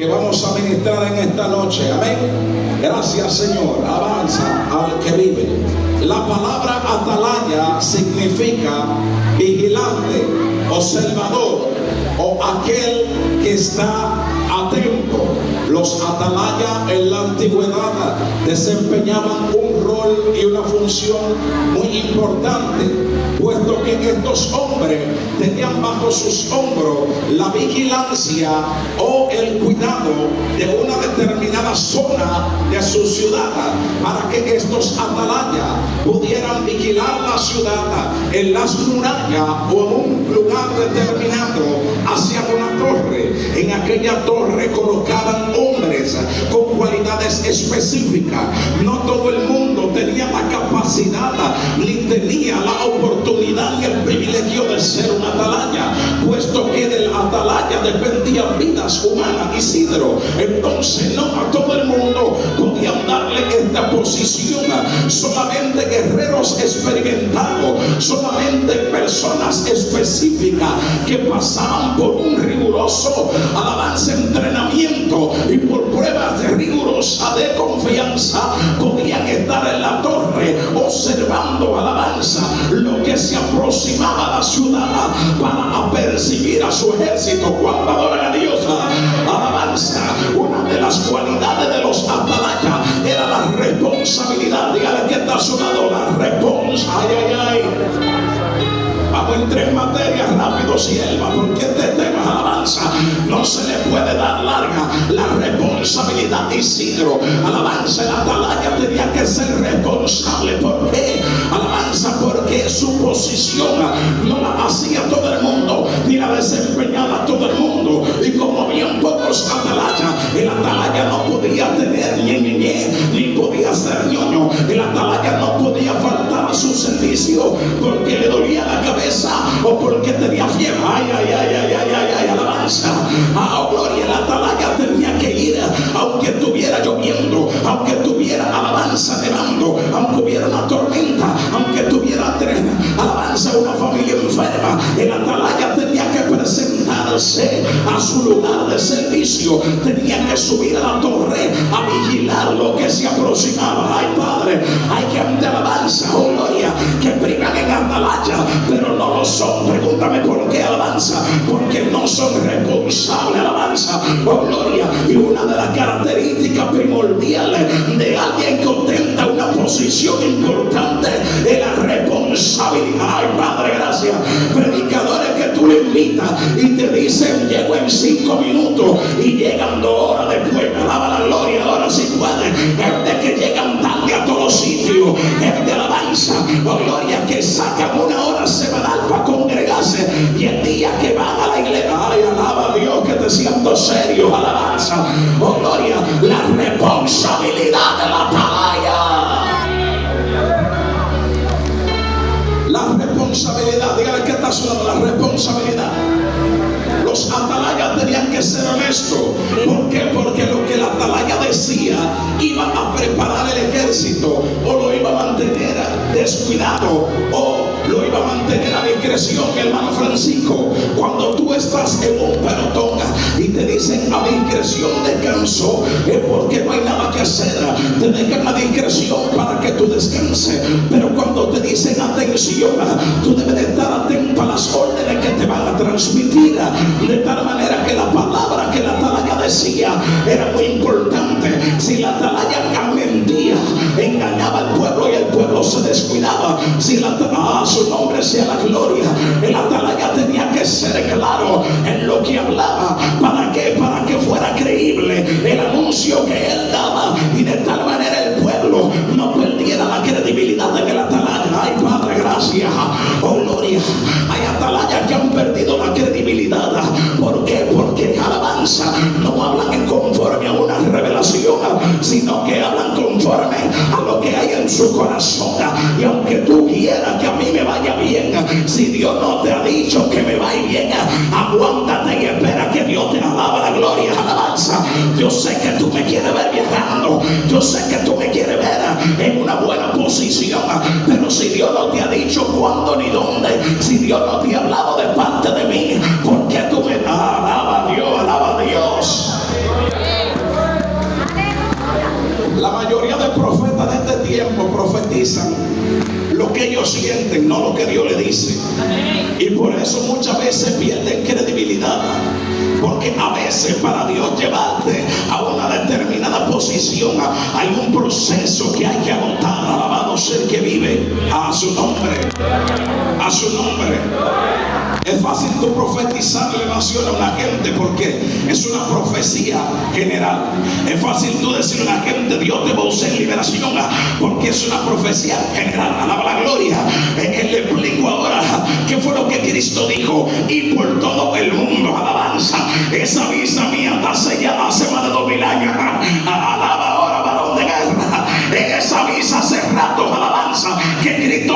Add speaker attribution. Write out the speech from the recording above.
Speaker 1: que vamos a ministrar en esta noche. Amén. Gracias, Señor. Avanza al que vive. La palabra atalaya significa vigilante, observador o aquel que está atento. Los atalayas en la antigüedad desempeñaban un rol y una función muy importante, puesto que estos hombres tenían bajo sus hombros la vigilancia o el cuidado de una determinada zona de su ciudad, para que estos atalayas pudieran vigilar la ciudad en las murallas o en un lugar determinado hacia una torre. En aquella torre colocaban hombres con cualidades específicas. No todo el mundo tenía la capacidad ni tenía la oportunidad ni el privilegio de ser un atalaya, puesto que del atalaya dependían vidas humanas. Isidro, entonces no a todo el mundo podían darle esta posición. Solamente guerreros experimentados, solamente personas específicas que pasaban por un riguroso alabanza, entrenamiento y por pruebas rigurosas de confianza podían estar en la torre observando, alabanza, lo que se aproximaba a la ciudad para apercibir a su ejército. Cuando adoran a Dios, alabanza. Una de las cualidades de los atalayas era la responsabilidad. Dígale que está sonando la responsabilidad. Vamos en tres materias rápido, sierva, porque este tema, alabanza, no se le puede dar larga. La responsabilidad de Isidro, alabanza, el atalaya tenía que ser responsable. ¿Por qué? Alabanza, porque su posición no la hacía todo el mundo, ni la desempeñaba todo el mundo. Y como habían pocos atalayas, el atalaya no podía tener ni podía ser ñoño. El atalaya no podía faltar a su servicio porque le dolía la cabeza o porque tenía fiebre. Ay, alabanza. Gloria. El atalaya tenía que ir, aunque estuviera lloviendo, aunque tuviera, alabanza, nevando, aunque hubiera una tormenta, aunque tuviera alabanza, una familia enferma. El atalaya tenía que presentarse a su lugar de servicio, tenía que subir a la torre a vigilar lo que se aproximaba. Ay, Padre, hay gente, alabanza, gloria, que privan en atalaya, pero no lo son. Pregúntame por qué, alabanza, porque no son responsables, alabanza, gloria. Y una de las características primordiales de alguien que ostenta una posición importante es la responsabilidad. Ay, Padre, gracias. Predicadores que tú le invitas y te dicen llego en 5 minutos y llegan 2 horas después. Alaba la gloria, ahora sí pueden. Gente que llegan tarde a todos los sitios, gente, alabanza, gloria, que sacan 1 hora semanal para congregarse, y el día que van a la iglesia, ay, alaba a Dios, que te siento serio, alabanza, gloria. La responsabilidad de la atalaya, la responsabilidad, dígale que está sonando, la responsabilidad. Los atalayas tenían que ser honestos. ¿Por qué? Porque lo que el atalaya decía iba a preparar el ejército, o lo iba a mantener descuidado, o lo iba a mantener a discreción. Hermano Francisco, cuando tú estás en un pelotón y te dicen a discreción descanso, es porque no hay nada que hacer. Te dejan a discreción para que tú descanses. Pero cuando te dicen atención, tú debes de estar atento a las órdenes que te van a transmitir, de tal manera que la palabra que la atalaya decía era muy importante. Si la atalaya mentía, engañaba al pueblo y el pueblo se descuidaba. Si la atalaya, su nombre sea la gloria, el atalaya tenía que ser claro en lo que hablaba. ¿Para qué? Para que fuera creíble el anuncio que él daba, y de tal manera el pueblo no perdiera la credibilidad en el atalaya. Ay, Padre, gracias, oh gloria. Hay atalayas que han perdido la credibilidad. ¿Por qué? Porque, alabanza, no hablan en conforme a una revelación, sino que hablan conforme a lo que hay en su corazón. Y aunque tú quieras que a mí me vaya bien, si Dios no te ha dicho que me vaya bien, aguántate y espera que Dios te alaba la gloria, alabanza. Yo sé que tú me quieres ver viajando, yo sé que tú me quieres ver en una buena posición, pero si Dios no te ha dicho cuándo ni dónde, si Dios no te ha hablado de parte de mí, ¿por qué tú me alaba a Dios? Alaba a Dios. profetizan lo que ellos sienten, no lo que Dios le dice. Y por eso muchas veces pierden credibilidad. Porque a veces para Dios llevarte a una determinada posición hay un proceso que hay que agotar. Alabado sea el que vive. A su nombre. A su nombre. Es fácil tú profetizarle nación a una gente porque es una profecía general. Es fácil tú decirle a una gente: Dios te va a usar en liberación, porque es una profecía general. Alaba la gloria. Le explico ahora qué fue lo que Cristo dijo: y por todo el mundo. Alabanza. Esa visa mía está sellada hace más de 2000 años. Alaba ahora, varón de guerra. Esa visa hace rato, alabanza, que Cristo